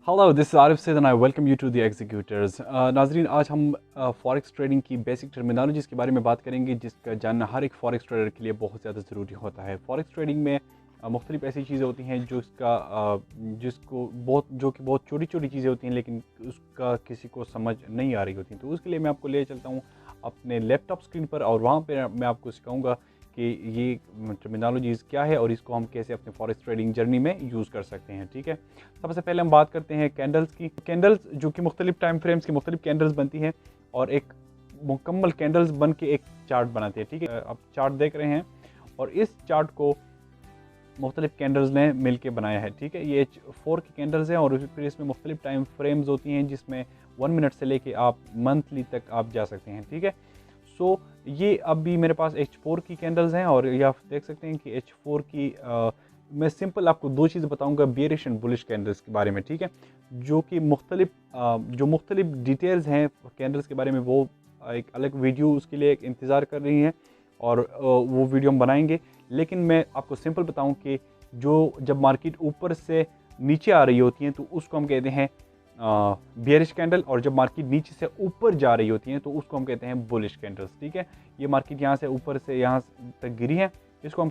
Hello, this is Arif Saeed and I welcome you to the executors. नाजरीन, आज हम forex trading की बेसिक टर्मिनोलॉजीज़ के बारे में बात करेंगे जिसका जानना हर एक फॉरेक्स ट्रेडर के लिए बहुत ज़्यादा ज़रूरी होता है। फॉरेक्स ट्रेडिंग में मुख्तलिफ ऐसी चीज़ें होती हैं जिसको जो कि बहुत छोटी छोटी चीज़ें होती हैं, लेकिन उसका किसी को समझ नहीं आ रही होती। तो उसके लिए मैं आपको ले चलता हूँ अपने लैपटॉप स्क्रीन पर, और वहाँ पर मैं आपको सिखाऊँगा कि ये टर्मिनोलॉजीज़ क्या है और इसको हम कैसे अपने फॉरेक्स ट्रेडिंग जर्नी में यूज़ कर सकते हैं। ठीक है, सबसे पहले हम बात करते हैं कैंडल्स की। कैंडल्स जो कि मुख्तलिफ टाइम फ्रेम्स की मुख्तलिफ कैंडल्स बनती हैं और एक मुकम्मल कैंडल्स बन के एक चार्ट बनाती है। ठीक है, आप चार्ट देख रहे हैं और इस चार्ट को मुख्तलिफ कैंडल्स ने मिल के बनाया है। ठीक है, ये H4 की कैंडल्स हैं और फिर इसमें मुख्तलिफ टाइम फ्रेम्स होती हैं जिसमें 1 मिनट से लेके आप मंथली तक आप जा सकते हैं। ठीक है, सो ये अभी मेरे पास H4 की कैंडल्स हैं और ये आप देख सकते हैं कि H4 की मैं सिंपल आपको दो चीज़ें बताऊंगा बेयरिश एंड बुलिश कैंडल्स के बारे में। ठीक है, जो कि मुख्तलिफ डिटेल्स हैं कैंडल्स के बारे में, वो एक अलग वीडियो उसके लिए एक इंतज़ार कर रही हैं और वो वीडियो हम बनाएंगे। लेकिन मैं आपको सिंपल बताऊं कि जब मार्केट ऊपर से नीचे आ रही होती है तो उसको हम कहते हैं बियरिश कैंडल, और जब मार्केट नीचे से ऊपर जा रही होती है तो उसको हम कहते हैं बुलिश कैंडल्स। ठीक है, ये मार्केट यहाँ से ऊपर से यहाँ तक गिरी है, इसको हम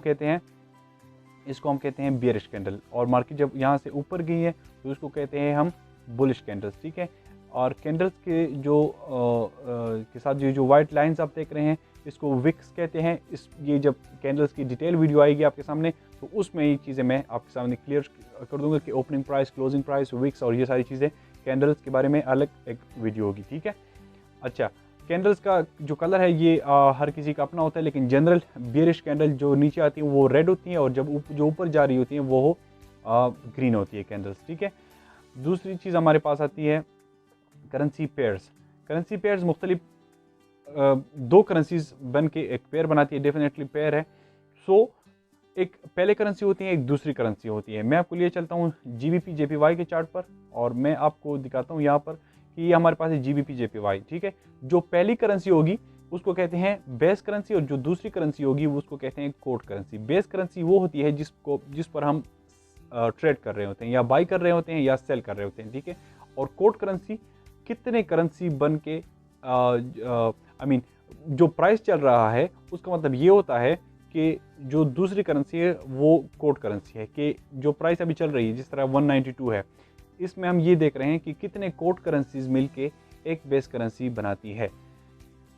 कहते हैं बियरिश कैंडल, और मार्केट जब यहाँ से ऊपर गई है तो उसको कहते हैं हम बुलिश कैंडल्स। ठीक है, और कैंडल्स के के साथ जो वाइट लाइंस आप देख रहे हैं इसको विक्स कहते हैं। ये जब कैंडल्स की डिटेल वीडियो आएगी आपके सामने तो उसमें ये चीज़ें मैं आपके सामने क्लियर कर दूंगा कि opening price, closing price, wicks और ये सारी चीज़ें कैंडल्स के बारे में अलग एक वीडियो होगी। ठीक है, अच्छा, कैंडल्स का जो कलर है ये हर किसी का अपना होता है, लेकिन जनरल बियरिश कैंडल जो नीचे आती है वो रेड होती है और जो ऊपर जा रही होती है वो ग्रीन होती है कैंडल्स। ठीक है, दूसरी चीज़ हमारे पास आती है करेंसी पेयर्स। करेंसी पेयर्स मुख्तलिफ दो करेंसीज बन के एक पेयर बनाती है, डेफिनेटली पेयर है। सो एक पहले करेंसी होती है, एक दूसरी करेंसी होती है। मैं आपको लिए चलता हूँ GBP JPY के चार्ट पर और मैं आपको दिखाता हूँ यहाँ पर कि ये हमारे पास है GBP JPY। ठीक है, जो पहली करेंसी होगी उसको कहते हैं बेस करेंसी और जो दूसरी करेंसी होगी उसको कहते हैं कोड करेंसी। बेस करेंसी वो होती है जिस पर हम ट्रेड कर रहे होते हैं, या बाई कर रहे होते हैं या सेल कर रहे होते हैं। ठीक है, और कोड करेंसी कितने करेंसी बन के जो प्राइस चल रहा है उसका मतलब ये होता है कि जो दूसरी करेंसी है वो कोड करेंसी है, कि जो प्राइस अभी चल रही है जिस तरह 192 है, इसमें हम ये देख रहे हैं कि कितने कोड करेंसीज मिलके एक बेस करेंसी बनाती है।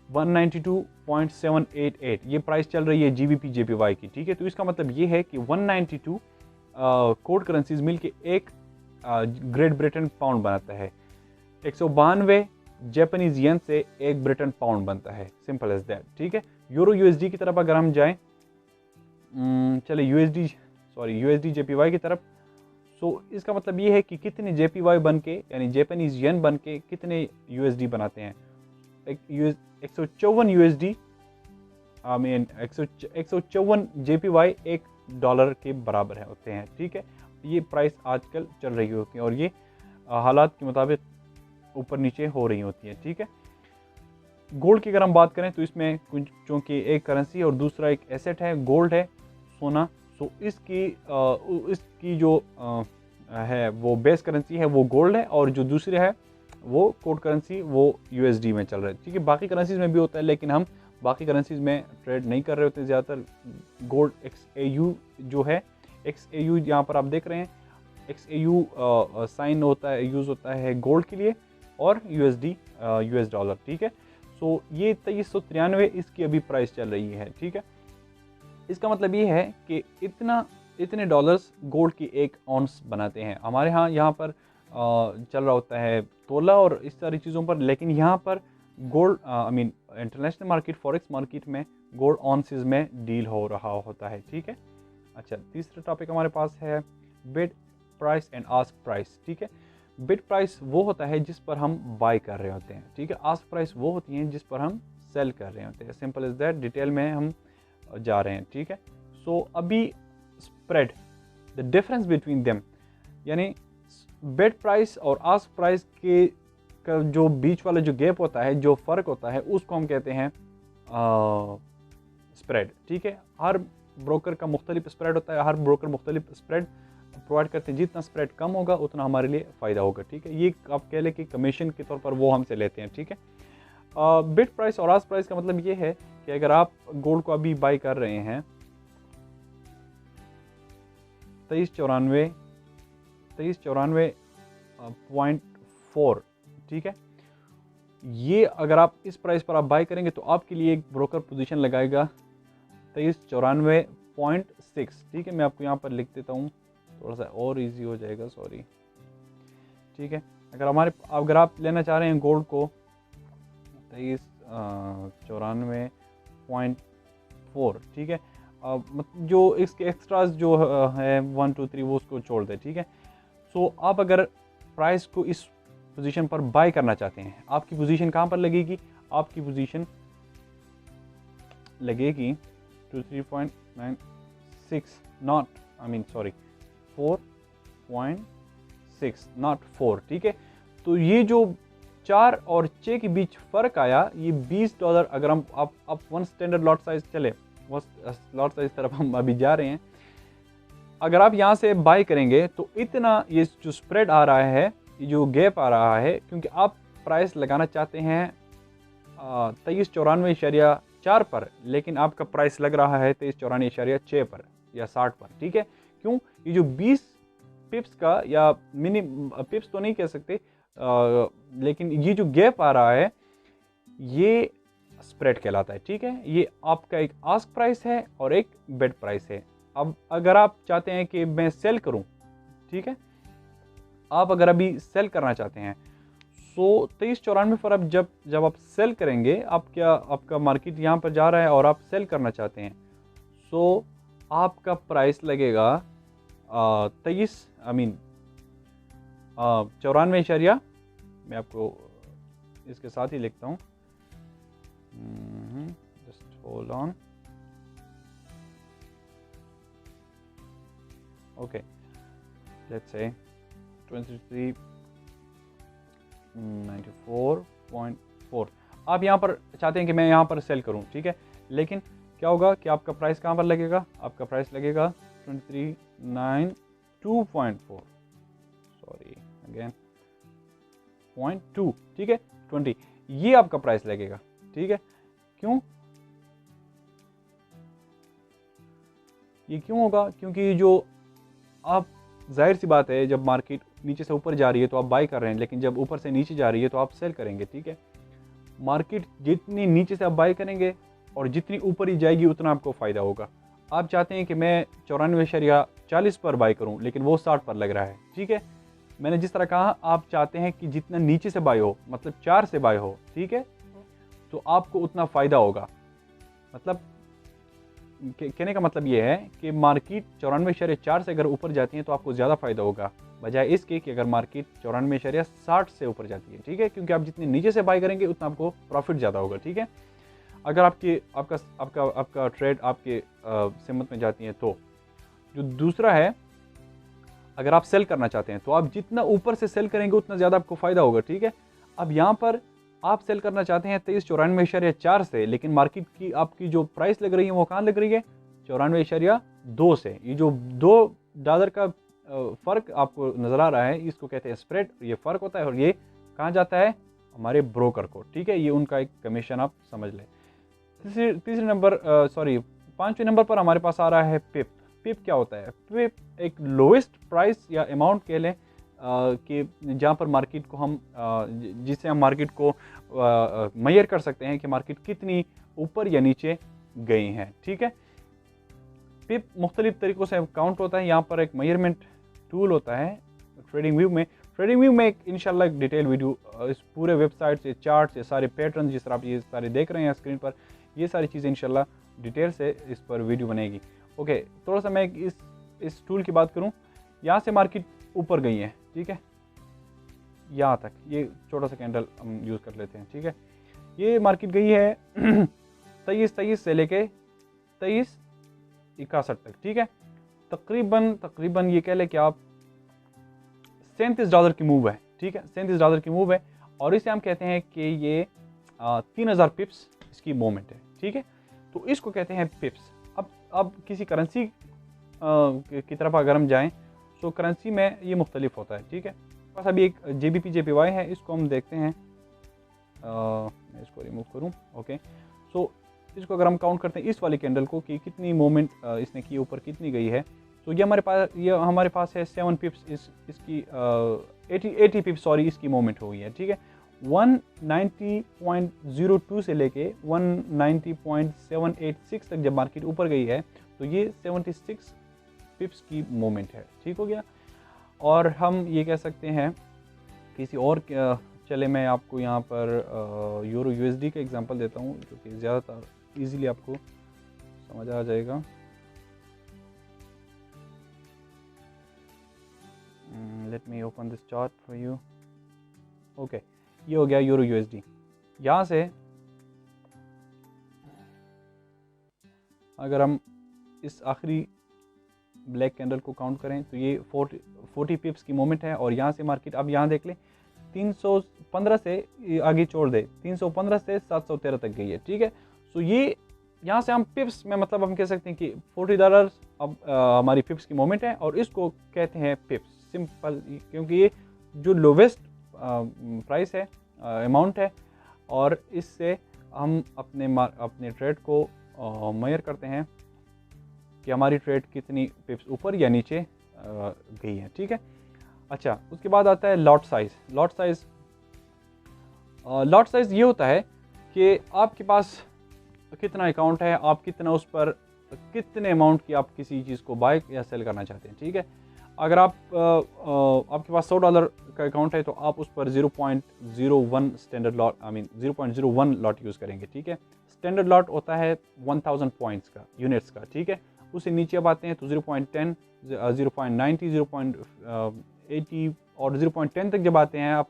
192.788 ये प्राइस चल रही है GBP JPY की। ठीक है, तो इसका मतलब ये है कि 192 कोड करेंसीज मिलके एक ग्रेट ब्रिटेन पाउंड बनाता है। 192 जापानीज येन से एक ब्रिटेन पाउंड बनता है, सिंपल एज दैट। ठीक है, यूरो USD की तरफ अगर हम जाएं, चले USD JPY की तरफ, सो इसका मतलब ये है कि कितने JPY बन के, यानी जापानीज येन बन के कितने USD बनाते हैं। 154 USD 154 JPY एक डॉलर के बराबर होते हैं। ठीक है, ये प्राइस आजकल चल रही होती है और ये हालात के मुताबिक ऊपर नीचे हो रही होती है। ठीक है, गोल्ड की अगर हम बात करें तो इसमें कुछ, चूँकि एक करेंसी और दूसरा एक एसेट है, गोल्ड है, सोना, सो इसकी जो है वो बेस करेंसी है वो गोल्ड है, और जो दूसरी है वो कोड करेंसी वो USD में चल रहा है। ठीक है, बाकी करेंसीज में भी होता है लेकिन हम बाकी करेंसीज में ट्रेड नहीं कर रहे होते ज़्यादातर। गोल्ड XAU जो है, XAU यहाँ पर आप देख रहे हैं, XAU साइन होता है, यूज़ होता है गोल्ड के लिए, और USD US डॉलर। ठीक है, सो ये 2393 इसकी अभी प्राइस चल रही है। ठीक है, इसका मतलब ये है कि इतने डॉलर्स गोल्ड की एक ऑन्स बनाते हैं। हमारे यहाँ पर चल रहा होता है तोला और इस सारी चीज़ों पर, लेकिन यहाँ पर gold international market, forex market में गोल्ड ऑन्सेस में डील हो रहा होता है। ठीक है, अच्छा, तीसरा टॉपिक हमारे पास है bid price and ask price. ठीक है, बिड प्राइस वो होता है जिस पर हम बाय कर रहे होते हैं। ठीक है, आस्क प्राइस वो होती है जिस पर हम सेल कर रहे होते हैं। सिंपल इज दैट, डिटेल में हम जा रहे हैं। ठीक है, सो अभी spread, the difference between them, यानी बिड प्राइस और आस्क प्राइस का जो बीच वाला जो गैप होता है, जो फ़र्क होता है, उसको हम कहते हैं स्प्रेड। ठीक है, हर ब्रोकर का मुख्तलिफ स्प्रेड होता है, हर ब्रोकर मुख्तलिफ स्प्रेड प्रोवाइड करते हैं, जितना स्प्रेड कम होगा उतना हमारे लिए फ़ायदा होगा, ठीक है। ये आप कह लें कि कमीशन के तौर पर वो हमसे लेते हैं, ठीक है। बिड प्राइस और आस्क प्राइस का मतलब ये है कि अगर आप गोल्ड को अभी बाई कर रहे हैं 2394.4, ठीक है, ये अगर आप इस प्राइस पर आप बाई करेंगे तो आपके लिए एक ब्रोकर पोजीशन लगाएगा 2394.6, ठीक है। मैं आपको यहाँ पर लिख देता हूँ, थोड़ा सा और इजी हो जाएगा, सॉरी, ठीक है। अगर आप लेना चाह रहे हैं गोल्ड को 2394.4, ठीक है, जो इसके एक्स्ट्राज जो है 1 2 3 वो उसको छोड़ दे, ठीक है। सो आप अगर प्राइस को इस पोजीशन पर बाय करना चाहते हैं, आपकी पोजीशन कहाँ पर लगेगी? आपकी पोजीशन लगेगी 23.96, नॉट 4.6, नॉट 4, ठीक है। तो ये जो 4 और 6 के बीच फ़र्क आया, ये $20, अगर हम आप 1 स्टैंडर्ड लॉट साइज चले, लॉट साइज तरफ हम अभी जा रहे हैं, अगर आप यहाँ से बाय करेंगे तो इतना ये जो स्प्रेड आ रहा है, ये जो गैप आ रहा है, क्योंकि आप प्राइस लगाना चाहते हैं 2394.4 पर, लेकिन आपका प्राइस लग रहा है 2394.6 पर या 60 पर, ठीक है। क्यों? ये जो 20 पिप्स का, या मिनी पिप्स तो नहीं कह सकते, लेकिन ये जो गैप आ रहा है ये स्प्रेड कहलाता है, ठीक है। ये आपका एक आस्क प्राइस है और एक बिड प्राइस है। अब अगर आप चाहते हैं कि मैं सेल करूं, ठीक है, आप अगर अभी सेल करना चाहते हैं, सो 2394 पर अब जब आप सेल करेंगे, आपका मार्केट यहाँ पर जा रहा है और आप सेल करना चाहते हैं, सो आपका प्राइस लगेगा 94, मैं आपको इसके साथ ही लिखता हूँ, just hold on, okay, let's say 2394.4 आप यहाँ पर चाहते हैं कि मैं यहाँ पर सेल करूँ, ठीक है। लेकिन क्या होगा कि आपका प्राइस कहाँ पर लगेगा? आपका प्राइस लगेगा 2392.4, सॉरी अगेन 0.2, ठीक है, 20, ये आपका प्राइस लगेगा, ठीक है। क्यों? ये क्यों होगा? क्योंकि जो आप, जाहिर सी बात है, जब मार्केट नीचे से ऊपर जा रही है तो आप बाई कर रहे हैं, लेकिन जब ऊपर से नीचे जा रही है तो आप सेल करेंगे, ठीक है। मार्केट जितनी नीचे से आप बाई करेंगे और जितनी ऊपर ही जाएगी उतना आपको फ़ायदा होगा। आप चाहते हैं कि मैं 94.40 पर बाई करूं, लेकिन वो 60 पर लग रहा है, ठीक है। मैंने जिस तरह कहा, आप चाहते हैं कि जितना नीचे से बाई हो, मतलब 4 से बाई हो, ठीक है, तो आपको उतना फ़ायदा होगा। मतलब कहने का मतलब ये है कि मार्केट 94.4 से अगर ऊपर जाती है तो आपको ज़्यादा फ़ायदा होगा, बजाय इसके कि अगर मार्केट 94.60 से ऊपर जाती है, ठीक है। क्योंकि आप जितने नीचे से बाई करेंगे उतना आपको प्रॉफिट ज़्यादा होगा, ठीक है। अगर आपका ट्रेड आपके सिमत में जाती है तो। जो दूसरा है, अगर आप सेल करना चाहते हैं तो आप जितना ऊपर से सेल करेंगे उतना ज़्यादा आपको फ़ायदा होगा, ठीक है। अब यहाँ पर आप सेल करना चाहते हैं 2394.4 से, लेकिन मार्केट की आपकी जो प्राइस लग रही है वो कहाँ लग रही है? 94.2 से। ये जो $2 का फ़र्क आपको नज़र आ रहा है, इसको कहते हैं स्प्रेड। ये फ़र्क होता है और ये कहाँ जाता है? हमारे ब्रोकर को, ठीक है। ये उनका एक कमीशन, आप समझ लें। तीसरे नंबर, सॉरी 5वें नंबर पर हमारे पास आ रहा है पिप। पिप क्या होता है? पिप एक लोएस्ट प्राइस या अमाउंट कह लें कि जहाँ पर मार्केट को हम जिससे हम मार्केट को मेजर कर सकते हैं कि मार्केट कितनी ऊपर या नीचे गई हैं, ठीक है। पिप मुख्तलिफ तरीक़ों से काउंट होता है। यहाँ पर एक मेजरमेंट टूल होता है ट्रेडिंग व्यू में। ट्रेडिंग व्यू में एक इंशाल्लाह एक डिटेल वीडियो, इस पूरे वेबसाइट से, चार्ट से, सारे पैटर्न जिस तरह आप ये सारे देख रहे हैं स्क्रीन पर, ये सारी चीज़ें इंशाल्लाह डिटेल से इस पर वीडियो बनेगी। ओके, थोड़ा सा मैं इस टूल की बात करूँ। यहाँ से मार्केट ऊपर गई है, ठीक है, यहाँ तक। ये छोटा सा कैंडल हम यूज़ कर लेते हैं, ठीक है। ये मार्केट गई है 23 से लेके 23.61 तक, ठीक है। तकरीबन ये कह लें कि आप $37 की मूव है, ठीक है, $37 की मूव है। और इसे हम कहते हैं कि ये 3000 पिप्स इसकी मूवमेंट है, ठीक है। तो इसको कहते हैं पिप्स। अब किसी करेंसी की तरफ अगर हम जाएं, सो करेंसी में ये मुख्तलिफ होता है, ठीक है। बस अभी एक JBP JPY है, इसको हम देखते हैं। मैं इसको रिमूव करूँ, ओके। सो इसको अगर हम काउंट करते हैं इस वाली कैंडल को कि कितनी मूवमेंट इसने की, ऊपर कितनी गई है, तो ये हमारे पास है 7 पिप्स इसकी 80 पिप्स सॉरी इसकी मूवमेंट हो गई है, ठीक है। 190.02 से लेके 190.786 तक जब मार्केट ऊपर गई है तो ये 76 पिप्स की मूवमेंट है, ठीक हो गया। और हम ये कह सकते हैं किसी और चले मैं आपको यहाँ पर यूरो USD का एग्जांपल देता हूँ जो कि ज़्यादातर इजीली आपको समझ आ जाएगा। Let me open this chart for you. Okay, ये हो गया यूरो USD। यहाँ से अगर हम इस आखिरी ब्लैक कैंडल को काउंट करें तो ये 40 पिप्स की मोमेंट है। और यहाँ से मार्केट अब यहाँ देख लें 315 से आगे छोड़ दे, 315 से 713 तक गई है, ठीक है। सो ये यहाँ से हम पिप्स में मतलब हम कह सकते हैं कि $40 अब हमारी पिप्स की मोमेंट है और इसको कहते हैं पिप्स, सिंपल, क्योंकि ये जो लोवेस्ट प्राइस है, अमाउंट है, और इससे हम अपने ट्रेड को मेजर करते हैं कि हमारी ट्रेड कितनी पिप्स ऊपर या नीचे गई है, ठीक है। अच्छा, उसके बाद आता है लॉट साइज। लॉट साइज ये होता है कि आपके पास कितना अकाउंट है, आप कितना उस पर कितने अमाउंट की आप किसी चीज़ को बाय या सेल करना चाहते हैं, ठीक है। अगर आपके पास $100 का अकाउंट है तो आप उस पर 0.01 स्टैंडर्ड लॉट 0.01 लॉट यूज़ करेंगे, ठीक है। स्टैंडर्ड लॉट होता है 1000 पॉइंट्स का, यूनिट्स का, ठीक है। उससे नीचे अब आते हैं तो 0.10, 0.90, 0.80 और 0.10 तक जब आते हैं आप,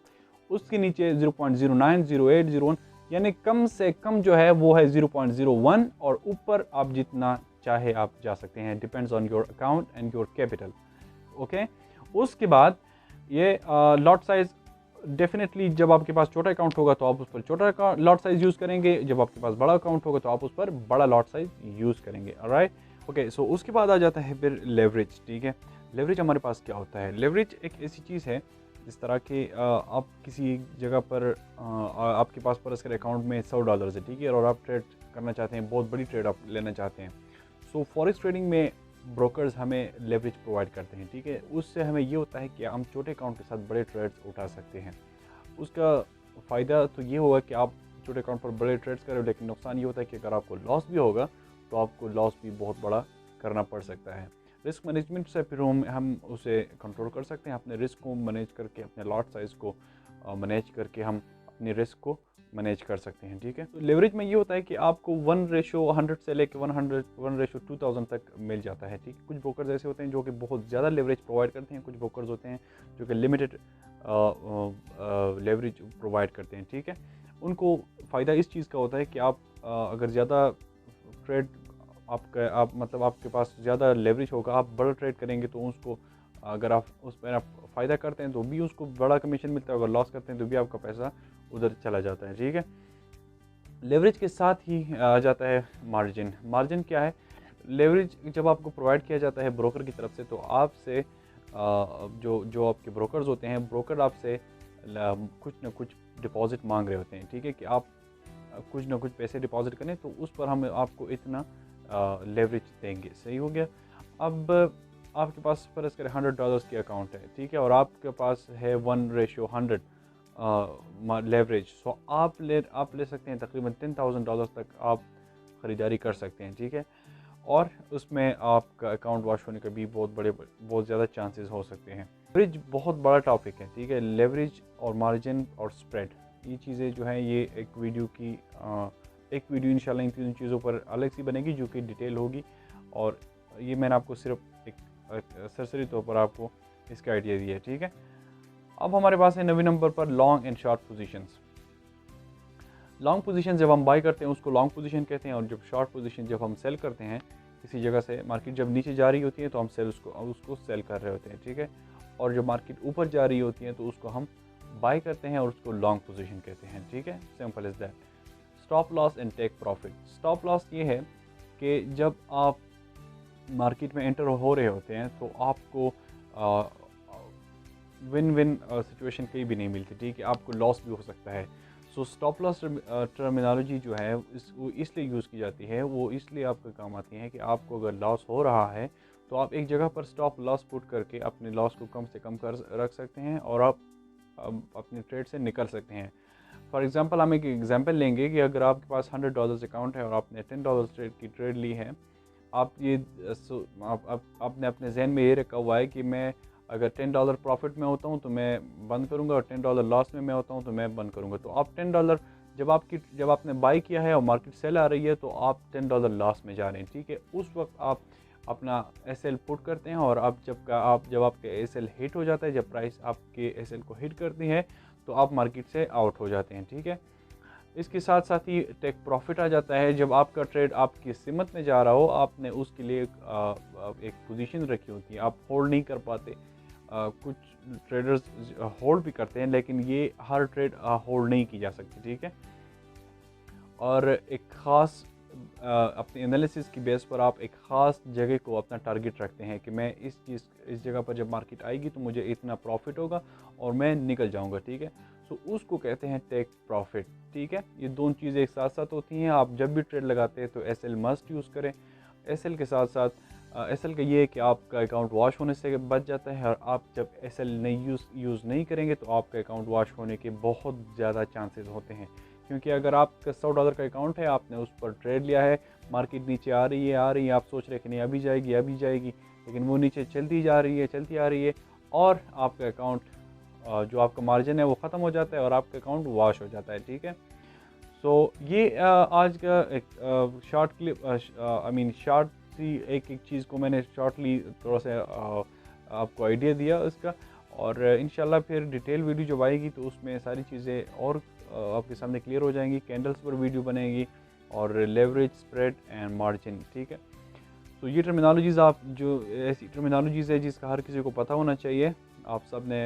उसके नीचे 0.09, 0.8, 0.1, यानी कम से कम जो है वो है 0.01, और ऊपर आप जितना चाहे आप जा सकते हैं, depends on your account and your capital, okay. उसके बाद ये लॉट साइज डेफिनेटली जब आपके पास छोटा अकाउंट होगा तो आप उस पर छोटा लॉट साइज यूज़ करेंगे, जब आपके पास बड़ा अकाउंट होगा तो आप उस पर बड़ा लॉट साइज यूज़ करेंगे, ऑलराइट, ओके। सो उसके बाद आ जाता है फिर लेवरेज, ठीक है। लेवरेज हमारे पास क्या होता है? लेवरेज एक ऐसी चीज़ है जिस तरह के आप किसी जगह पर आपके पास पर इसके अकाउंट में $100 है, ठीक है, और आप ट्रेड करना चाहते हैं, बहुत बड़ी ट्रेड आप लेना चाहते हैं। सो फॉरेक्स ट्रेडिंग में ब्रोकर्स हमें लेवरेज प्रोवाइड करते हैं, ठीक है। उससे हमें ये होता है कि हम छोटे अकाउंट के साथ बड़े ट्रेड्स उठा सकते हैं। उसका फ़ायदा तो ये होगा कि आप छोटे अकाउंट पर बड़े ट्रेड्स करें, लेकिन नुकसान ये होता है कि अगर आपको लॉस भी होगा तो आपको लॉस भी बहुत बड़ा करना पड़ सकता है। रिस्क मैनेजमेंट से फिर हम उसे कंट्रोल कर सकते हैं, अपने रिस्क को मैनेज करके, अपने लॉट साइज़ को मैनेज करके हम अपने रिस्क को मैनेज कर सकते हैं, ठीक है। तो लेवरेज में ये होता है कि आपको 1:100 से लेकर 1:2000 तक मिल जाता है, ठीक है। कुछ ब्रोकर्स ऐसे होते हैं जो कि बहुत ज़्यादा लेवरेज प्रोवाइड करते हैं, कुछ ब्रोकर्स होते हैं जो कि लिमिटेड लेवरेज प्रोवाइड करते हैं, ठीक है। उनको फ़ायदा इस चीज़ का होता है कि आप अगर ज़्यादा ट्रेड आप मतलब आपके पास ज़्यादा लेवरेज होगा, आप बड़ा ट्रेड करेंगे तो उसको अगर आप उस पर आप फ़ायदा करते हैं तो भी उसको बड़ा कमीशन मिलता है, अगर लॉस करते हैं तो भी आपका पैसा उधर चला जाता है, ठीक है। लेवरेज के साथ ही आ जाता है मार्जिन। मार्जिन क्या है? लेवरेज जब आपको प्रोवाइड किया जाता है ब्रोकर की तरफ से तो आपसे जो आपके ब्रोकर्स होते हैं, ब्रोकर आपसे कुछ ना कुछ डिपॉजिट मांग रहे होते हैं, ठीक है, कि आप कुछ ना कुछ पैसे डिपॉजिट करें तो उस पर हम आपको इतना लेवरेज देंगे, सही हो गया। अब आपके पास फर्ज करें $100 की अकाउंट है, ठीक है, और आपके पास है 1:100 लेवरेज। सो आप ले सकते हैं तकरीबन $10,000 तक आप ख़रीदारी कर सकते हैं, ठीक है। और उसमें आपका अकाउंट वॉश होने का भी बहुत ज़्यादा चांसेस हो सकते हैं। लेवरेज बहुत बड़ा टॉपिक है, ठीक है। लेवरेज और मार्जिन और स्प्रेड, ये चीज़ें जो हैं ये एक वीडियो इंशाल्लाह इन तीनों चीज़ों पर अलग सी बनेगी जो कि डिटेल होगी, और ये मैंने आपको सिर्फ एक सरसरी तौर पर आपको इसका आइडिया दिया है, ठीक है। अब हमारे पास है 9वें नंबर पर long and short positions. Long position जब हम बाय करते हैं उसको लॉन्ग पोजीशन कहते हैं, और जब शॉर्ट पोजीशन जब हम सेल करते हैं किसी जगह से, मार्केट जब नीचे जा रही होती है तो हम उसको सेल कर रहे होते हैं, ठीक है। और जब मार्केट ऊपर जा रही होती है तो उसको हम बाय करते हैं और उसको लॉन्ग पोजीशन कहते हैं, ठीक है। Simple is that. Stop loss and take profit. Stop loss ये है कि जब आप मार्केट में एंटर हो रहे होते हैं तो आपको विन विन सिचुएशन कहीं भी नहीं मिलती, ठीक है, आपको लॉस भी हो सकता है। सो स्टॉप लॉस टर्मिनोलॉजी जो है वो इसलिए यूज़ की जाती है, वो इसलिए आपके काम आती है कि आपको अगर लॉस हो रहा है तो आप एक जगह पर स्टॉप लॉस पुट करके अपने लॉस को कम से कम कर रख सकते हैं और आप अपने ट्रेड से निकल सकते हैं। फॉर एग्जांपल हम एक एग्जांपल लेंगे कि अगर आपके पास $100 अकाउंट है और आपने $10 ट्रेड की ट्रेड ली है, आप ये आपने अपने जहन में ये रखा हुआ है कि मैं अगर $10 प्रॉफिट में होता हूँ तो मैं बंद करूँगा और $10 लॉस में मैं होता हूँ तो मैं बंद करूँगा। तो आप $10 जब आपने बाई किया है और मार्केट सेल आ रही है तो आप $10 लॉस में जा रहे हैं, ठीक है। उस वक्त आप अपना एसएल पुट करते हैं और अब जब आपके एसएल हिट हो जाता है, जब प्राइस आपके एसएल को हिट करती है तो आप मार्केट से आउट हो जाते हैं, ठीक है। इसके साथ साथ ही टेक प्रॉफिट आ जाता है। जब आपका ट्रेड आपकी सीमत में जा रहा हो, आपने उसके लिए एक पोजीशन रखी होती है, आप होल्ड नहीं कर पाते। कुछ ट्रेडर्स होल्ड भी करते हैं, लेकिन ये हर ट्रेड होल्ड नहीं की जा सकती, ठीक है। और एक ख़ास अपने एनालिसिस की बेस पर आप एक ख़ास जगह को अपना टारगेट रखते हैं कि मैं इस जगह पर जब मार्केट आएगी तो मुझे इतना प्रॉफिट होगा और मैं निकल जाऊंगा, ठीक है। सो उसको कहते हैं टेक प्रॉफिट, ठीक है। ये दोनों चीज़ें एक साथ साथ होती हैं। आप जब भी ट्रेड लगाते हैं तो एसएल मस्ट यूज़ करें। एसएल के साथ साथ एसएल का ये है कि आपका अकाउंट वॉश होने से बच जाता है, और आप जब एसएल नहीं यूज़ नहीं करेंगे तो आपका अकाउंट वॉश होने के बहुत ज़्यादा चांसेस होते हैं। क्योंकि अगर आपका $100 का अकाउंट है, आपने उस पर ट्रेड लिया है, मार्केट नीचे आ रही है, आप सोच रहे हैं कि नहीं अभी जाएगी, लेकिन वो नीचे चलती आ रही है और आपका अकाउंट जो आपका मार्जिन है वो ख़त्म हो जाता है और आपका अकाउंट वॉश हो जाता है, ठीक है। सो ये आज का एक शॉर्ट क्लिप शॉर्ट सी एक चीज़ को मैंने शॉर्टली थोड़ा सा आपको आइडिया दिया इसका, और इंशाल्लाह फिर डिटेल वीडियो जब आएगी तो उसमें सारी चीज़ें और आपके सामने क्लियर हो जाएंगी। कैंडल्स पर वीडियो बनेगी और लेवरेज, स्प्रेड एंड मार्जिन, ठीक है। तो ये टर्मिनोलॉजीज़ ऐसी टर्मिनोलॉजीज़ है जिसका हर किसी को पता होना चाहिए। आप सब ने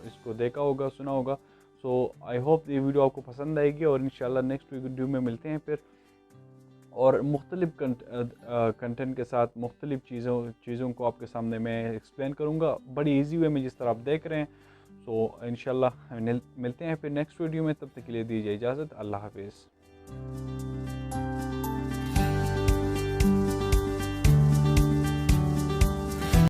इसको देखा होगा, सुना होगा। सो आई होप ये वीडियो आपको पसंद आएगी और इंशाल्लाह नेक्स्ट वीडियो में मिलते हैं फिर, और मुख्तलिफ कंटेंट के साथ मुख्तलिफ चीज़ों को आपके सामने मैं एक्सप्लेन करूँगा बड़ी ईजी वे में, जिस तरह आप देख रहे हैं। सो इंशाल्लाह मिलते हैं फिर नेक्स्ट वीडियो में। तब तक के लिए दीजिए इजाज़त। अल्लाह हाफिज़।